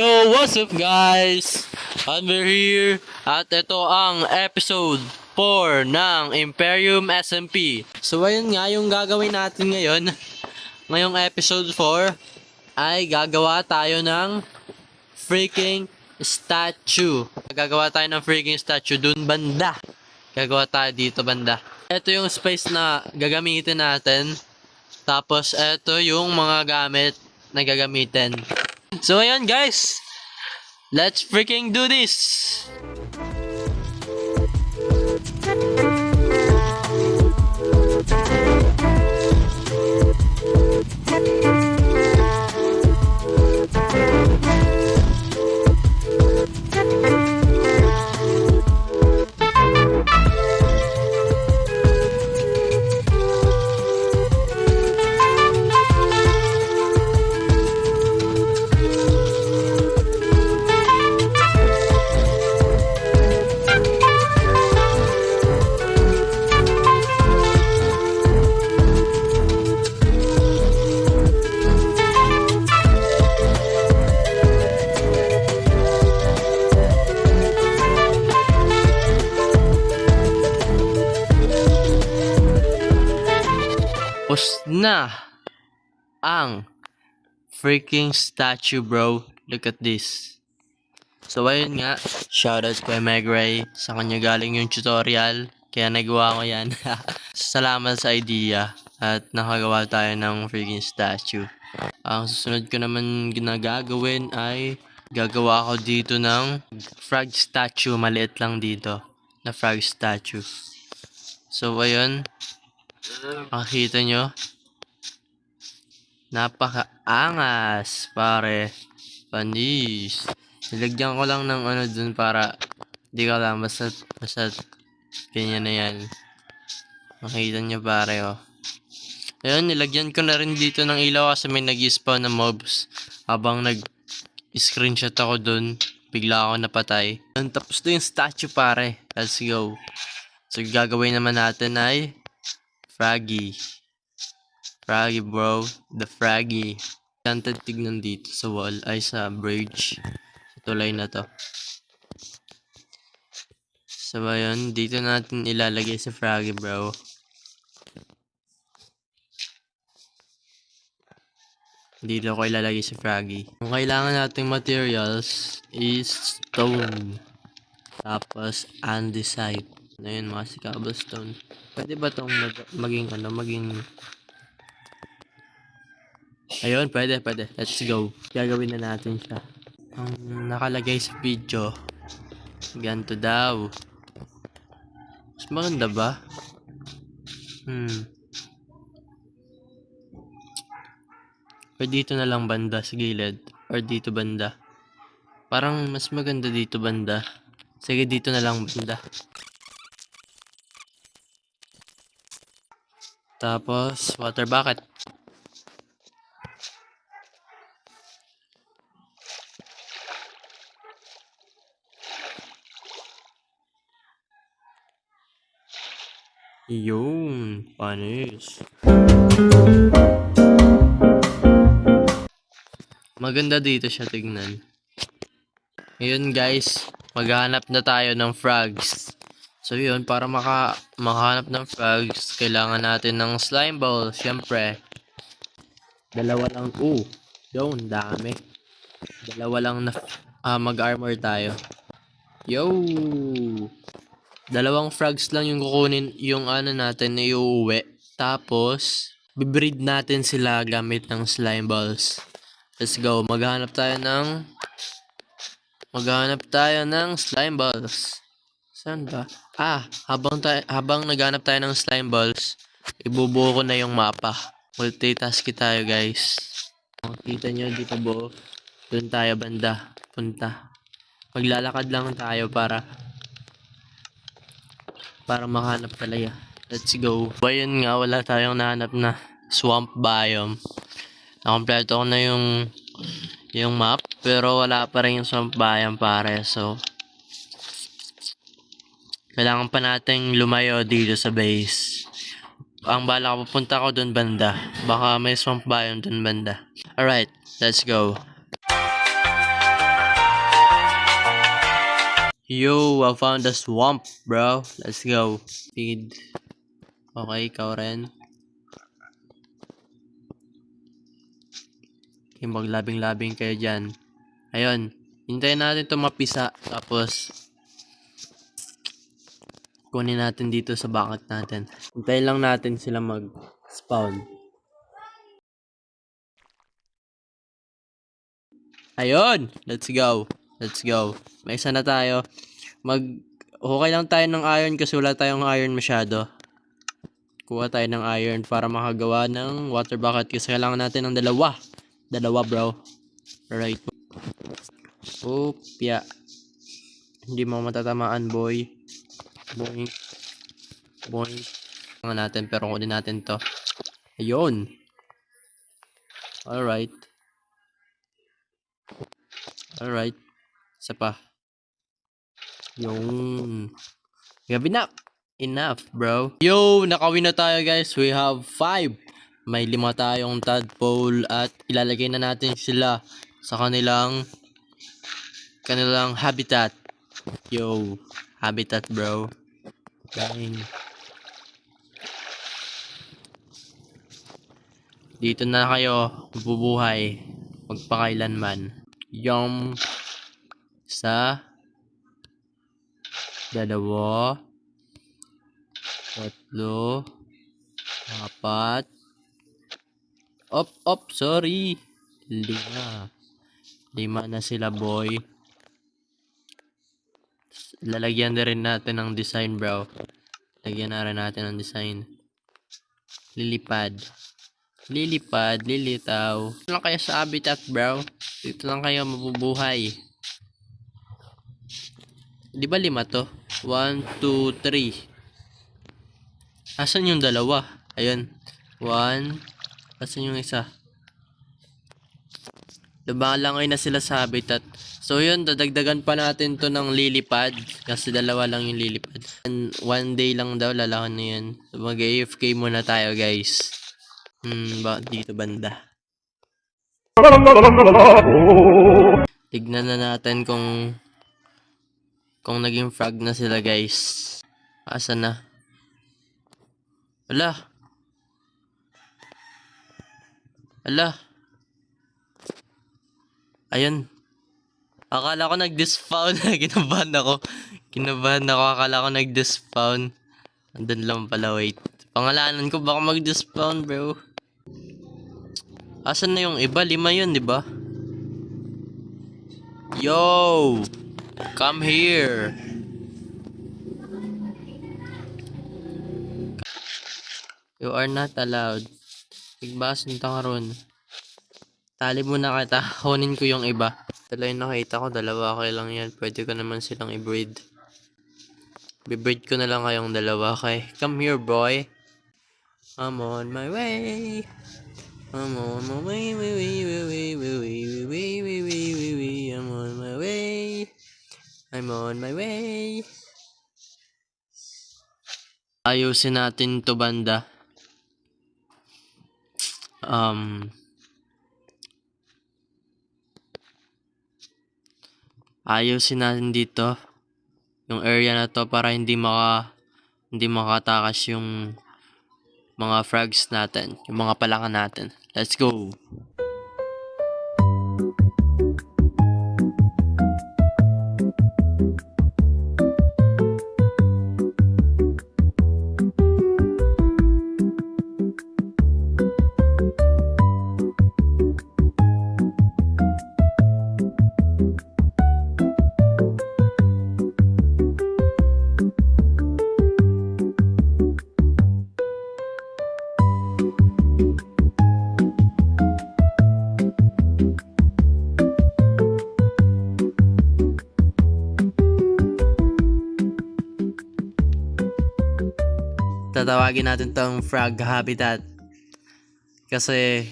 So, what's up guys? And we're here at ito ang episode 4 ng Imperium SMP. So, ayun nga yung gagawin natin ngayon. Ngayong episode 4 ay gagawa tayo ng freaking statue. Gagawa tayo ng freaking statue dun banda. Gagawa tayo dito banda. Ito yung space na gagamitin natin. Tapos, ito yung mga gamit na gagamitin. So, ayun guys. Let's freaking do this! Tapos na ang freaking statue, bro. Look at this. So, ayun nga. Shoutout kay Megray. Sa kanya galing yung tutorial. Kaya nagawa ko yan. Salamat sa idea. At nakagawa tayo ng freaking statue. Ang susunod ko naman na gagawin ay gagawa ko dito ng frog statue. Maliit lang dito na frog statue. So, ayun. Makikita nyo. Napaka-angas, pare. Panis. Nilagyan ko lang ng ano dun para di ka lang basta ganyan na yan. Makita nyo, pare, oh. Ayun, nilagyan ko na rin dito ng ilaw kasi may nag-spawn na mobs. Habang nag-screenshot ako dun, bigla ako napatay. Tapos na yung statue, pare. Let's go. So, gagawin naman natin ay Froggy. Froggy, bro. The Froggy. Enchanted tignan dito sa wall. Ay, sa bridge. Sa tulay na to. So, ayun. Dito natin ilalagay sa Froggy, bro. Dito ko ilalagay sa Froggy. Ang kailangan nating materials is stone. Tapos, andesite. Ano yun, mga si cobblestone. Pwede ba itong maging ayun, pwede. Let's go. Gagawin na natin siya. Ang nakalagay sa video, ganito daw. Mas maganda ba? Pwede dito na lang banda sa gilid. Or dito banda. Parang mas maganda dito banda. Sige, dito na lang banda. Tapos, water bucket. Yun, panis. Maganda dito siya tignan. Ngayon guys, maghanap na tayo ng frogs. So yun, para makahanap ng frogs, kailangan natin ng slime ball, syempre. Dalawa lang, yun, dami. Dalawa lang na mag-armor tayo. Yo! Dalawang frogs lang yung kukunin, yung ano natin na iuwi. Tapos, bibreed natin sila gamit ng slime balls. Let's go, maghanap tayo ng slime balls. Saan ba? Habang naghanap tayo ng slime balls, ibubuo ko na yung mapa. Multitask tayo, guys. Makikita nyo dito buo. Doon tayo banda. Punta. Maglalakad lang tayo para makahanap talaga. Let's go. Ayun nga, wala tayong nahanap na swamp biome. Nakompleto ko na yung map, pero wala pa rin yung swamp biome, pare. So, kailangan pa nating lumayo dito sa base. Ang bala ko, pupunta ko dun banda. Baka may swamp biome dun banda. Alright, let's go. Yo, I found a swamp, bro. Let's go. Feed. Okay, ikaw rin. Okay, maglabing-labing kayo dyan. Ayun. Hintayin natin ito mapisa. Tapos, kunin natin dito sa bucket natin. Hintayin lang natin sila mag-spawn. Ayun! Let's go. Let's go. May isa na tayo. Okay lang tayo ng iron kasi wala tayong iron masyado. Kuha tayo ng iron para makagawa ng water bucket kasi kailangan natin ng dalawa. Dalawa, bro. Alright. Opya. Hindi mo matatamaan, boy. Boing. Boing. Kailangan natin pero kunin natin to. Ayun. Alright. Alright. Isa pa. Yung. Gabi na. Enough, bro. Yo, nakawin na tayo, guys. We have 5. May 5 tayong tadpole at ilalagay na natin sila sa kanilang habitat. Yo, habitat, bro. Bang. Dito na kayo bubuhay magpakailanman. Yung isa, dalawa, tatlo, apat, sorry. 5 na sila, boy. Lalagyan na rin natin ng design, bro. Lagyan na rin natin ng design. Lilipad, lilitaw. Dito lang kayo sa habitat, bro. Dito lang kayo mabubuhay. Di ba 5 to? 1, 2, 3. Asan yung dalawa? Ayun. 1. Asan yung isa? Lumalangay na sila sa habitat. So yun, dadagdagan pa natin to ng lilipad. Kasi 2 lang yung lilipad. And 1 day lang daw, lalakan na yun. So mag-AFK muna tayo, guys. Dito banda. Tignan na natin kung naging frog na sila, guys. Asan na? Ala. Ayun. Akala ko nag-despawn. Kinabahan ako. Akala ko nag-despawn. Andun lang pala, wait. Pangalanan ko baka mag-despawn, bro. Asan na yung iba? 5 yun, di ba? Yo! Come here! You are not allowed. Tigbasin ta karon. Tali muna kita. Kunin ko yung iba. Dala yung nakita ko. 2 okay lang yan. Pwede ko naman silang i-breed. Bibreed ko na lang kayong 2, okay? Come here, boy. I'm on my way. I'm on my way. I'm on my way. I'm on my way. Ayusin natin to, banda. Ayusin natin dito yung area na to para hindi makatakas yung mga frogs natin, yung mga palaka natin. Let's go. Tatawagin natin tong frog habitat. Kasi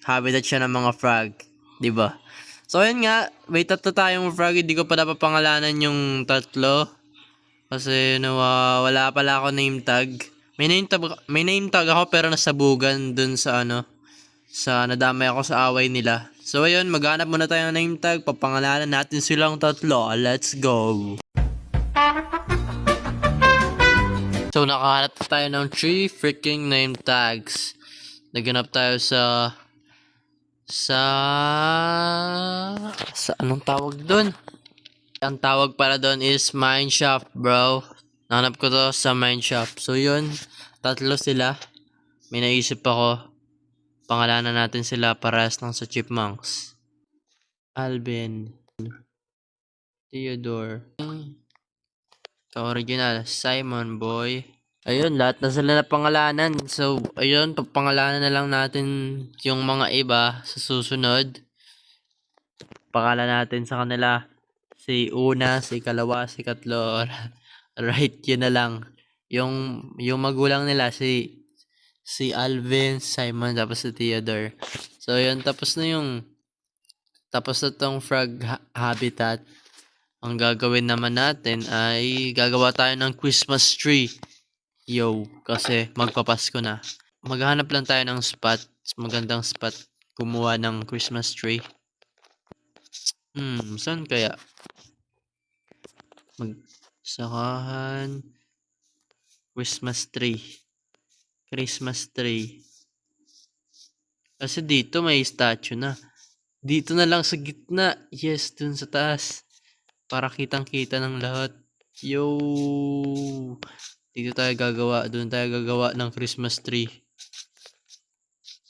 habitat siya ng mga frog, 'di ba? So ayun nga, may 3 tayong frog, hindi ko pa napapangalanan yung 3 kasi wala pala ako name tag. May name tag ako pero nasabugan dun sa nadamay ako sa away nila. So ayun, maghanap muna tayo ng name tag, papangalanan natin silang 3. Let's go. So, nakahanap tayo ng 3 freaking name tags. Naganap tayo sa anong tawag doon? Ang tawag para doon is Mineshaft, bro. Nahanap ko to sa Mineshaft. So, yun. Tatlo sila. May naisip ako. Pangalanan natin sila parehas lang sa Chipmunks. Alvin. Theodore. Original. Simon, boy. Ayun, lahat na sila na pangalanan. So, ayun, papangalanan na lang natin yung mga iba sa susunod. Pangalan natin sa kanila. Si una, si kalawa, si katlo. Right, yun na lang. Yung magulang nila, si Alvin, Simon, tapos si Theodore. So, yun, tapos na tong frog habitat. Ang gagawin naman natin ay gagawa tayo ng Christmas tree. Yo, kasi magpapasko na. Maghanap lang tayo ng spot, magandang spot, kumuha ng Christmas tree. Saan kaya? Sakahan, Christmas tree. Christmas tree. Kasi dito may statue na. Dito na lang sa gitna. Yes, dun sa taas. Para kitang-kita ng lahat. Yo! Dito tayo gagawa. Doon tayo gagawa ng Christmas tree.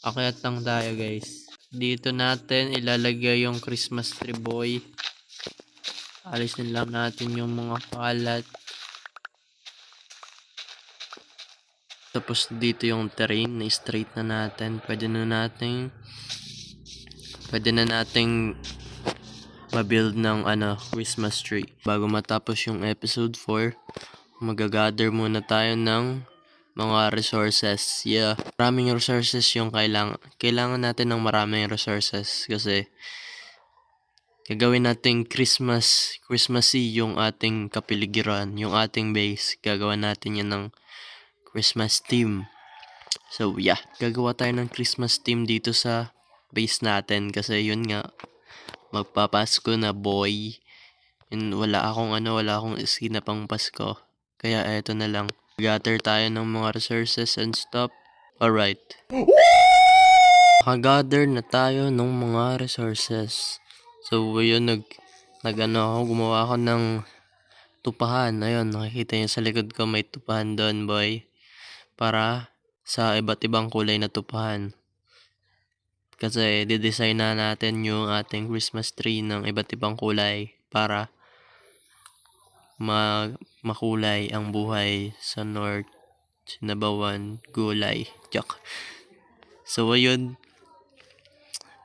Akyat lang tayo, guys. Dito natin ilalagay yung Christmas tree, boy. Alisin lang natin yung mga kalat. Tapos dito yung terrain na straight na natin. Pwede na nating ma-build ng Christmas tree. Bago matapos yung episode 4, magagather muna tayo ng mga resources. Yeah, maraming resources yung kailangan natin ng maraming resources kasi gagawin nating Christmassy yung ating kapiligiran, yung ating base. Gagawa natin yan ng Christmas theme. So yeah, gagawa tayo ng Christmas theme dito sa base natin kasi yun nga, magpapasko na, boy. And wala akong skin na pang Pasko. Kaya eto na lang. Gather tayo ng mga resources and stuff. Alright. Nakagather na tayo ng mga resources. So yun, gumawa ako ng tupahan. Ayun, nakikita nyo sa likod ko may tupahan doon, boy. Para sa iba't ibang kulay na tupahan. Kasi didesign na natin yung ating Christmas tree ng iba't ibang kulay para makulay ang buhay sa North Sinabawan Gulay. Joke. So ayun,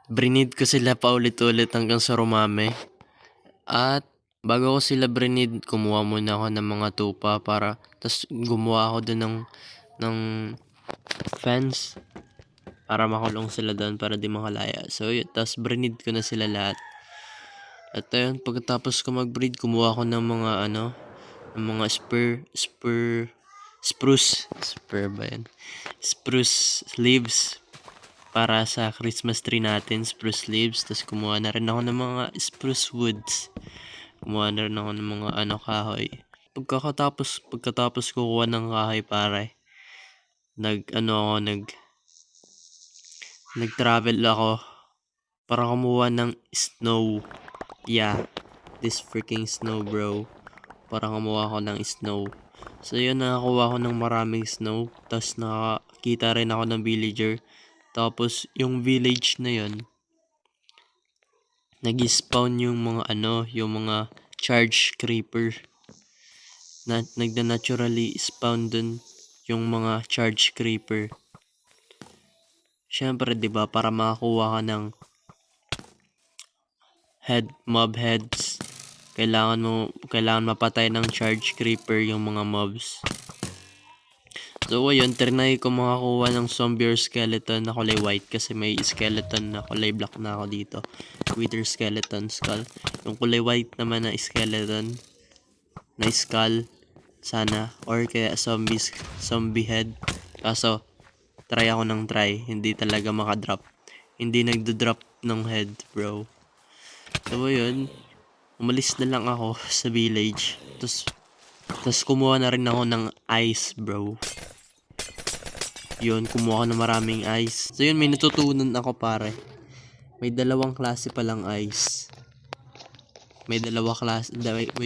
brinid ko sila paulit-ulit hanggang sa rumami. At bago ko sila brinid, kumuha muna ako ng mga tupa tas gumawa ako dun ng fence para makulong sila doon para di makalaya. So yun, tas brinid ko na sila lahat. At ayun, pagkatapos ko mag-breed, kumuha ako ng mga spruce leaves para sa Christmas tree natin, spruce leaves. Tapos kumuha na rin ako ng mga spruce woods. Kumuha na rin ako ng mga kahoy. Pagkatapos kukuha ng kahoy, pare, nag-travel ako para kumuha ng snow. Yeah, this freaking snow, bro. Para kumuha ako ng snow. So yun, nakakuha ko ng maraming snow. Tapos nakakita rin ako ng villager. Tapos yung village na yun, nag-spawn yung mga charge creeper. Nagda-naturally spawn dun yung mga charge creeper. Syempre, 'di ba, para makakuha ka ng mob heads, kailangan mapatay ng charge creeper yung mga mobs. So ayun, trinay ko makakuha ng zombie or skeleton na kulay white kasi may skeleton na kulay black na ako dito. Wither skeleton skull. Yung kulay white naman na skeleton na skull sana, or kaya zombie head. Kaso try ako ng try, hindi talaga makadrop. Hindi nagdo-drop ng head, bro. So yun, umalis na lang ako sa village. Tapos Tapos kumuha na rin ako ng ice, bro. Yun, kumuha ako ng maraming ice. So yun, may natutunan ako, pare. May dalawang klase palang ice. May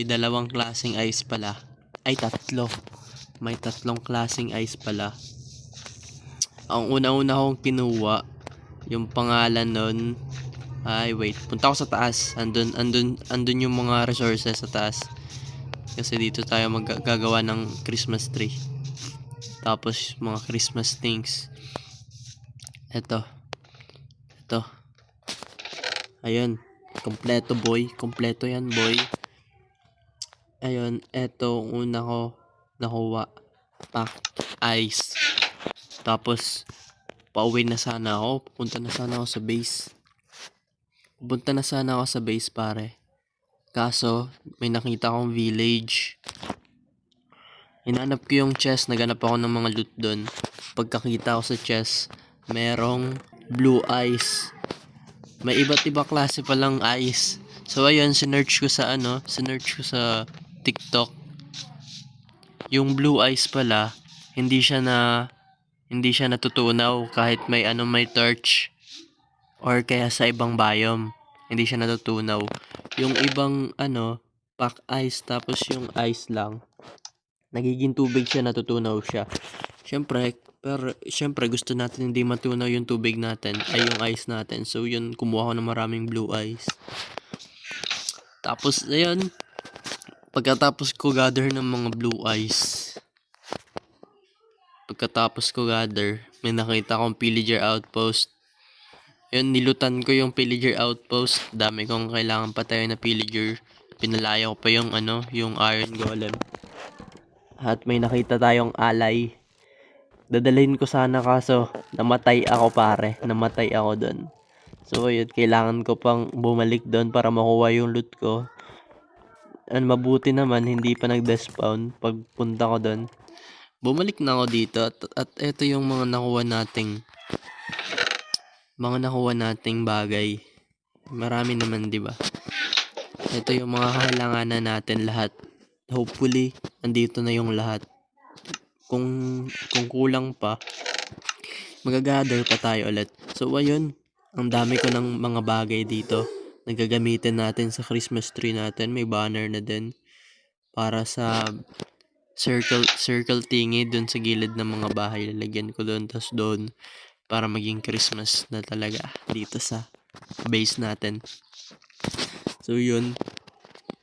dalawang klaseng ice pala. Ay, tatlo. May tatlong klaseng ice pala. Ang una-una kong kinuha, yung pangalan nun, ay wait, punta ako sa taas. Andun yung mga resources sa taas. Kasi dito tayo gagawa ng Christmas tree. Tapos mga Christmas things. Ito. Ayun. Kompleto, boy. Kompleto yan, boy. Ayun. Ito, una ko nakuha. Packed ice. Tapos, pauwi na sana ako. Pupunta na sana ako sa base, pare. Kaso, may nakita akong village. Hinanap ko yung chest. Naganap ako ng mga loot doon. Pagkakita ko sa chest, merong blue ice. May iba't iba klase palang ice. So ayun, sinearch ko sa TikTok. Yung blue ice pala, hindi siya natutunaw kahit may torch or kaya sa ibang biome. Hindi siya natutunaw. Yung ibang pack ice tapos yung ice lang, nagiging tubig siya, natutunaw siya. Siyempre gusto natin hindi matunaw yung tubig natin, ay yung ice natin. So yun, kumuha ko ng maraming blue ice. Tapos ayun, pagkatapos ko gather ng mga blue ice, may nakita akong pillager outpost. Yun, nilutan ko yung pillager outpost. Dami kong kailangan patayin na pillager. Pinalaya ko pa yung iron golem. At may nakita tayong alay. Dadalhin ko sana kaso namatay ako, pare. Namatay ako doon. So yun, kailangan ko pang bumalik doon para makuha yung loot ko. And mabuti naman hindi pa nag-despawn pagpunta ko doon. Bumalik na ako dito at ito yung mga nakuha nating bagay. Marami naman, 'di ba? Ito yung mga kailanganan natin lahat. Hopefully, andito na yung lahat. Kung kulang pa, magagather pa tayo ulit. So ayun, ang dami ko ng mga bagay dito na gagamitin natin sa Christmas tree natin. May banner na din para sa circle thingy dun sa gilid ng mga bahay. Lalagyan ko doon, tas doon, para maging Christmas na talaga dito sa base natin. So yun,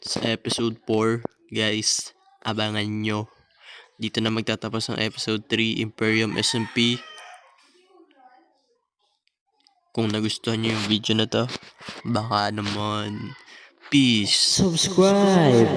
sa episode 4, guys, abangan nyo. Dito na magtatapos ang episode 3, Imperium SMP. Kung nagustuhan nyo yung video na to, baka naman, peace. Subscribe!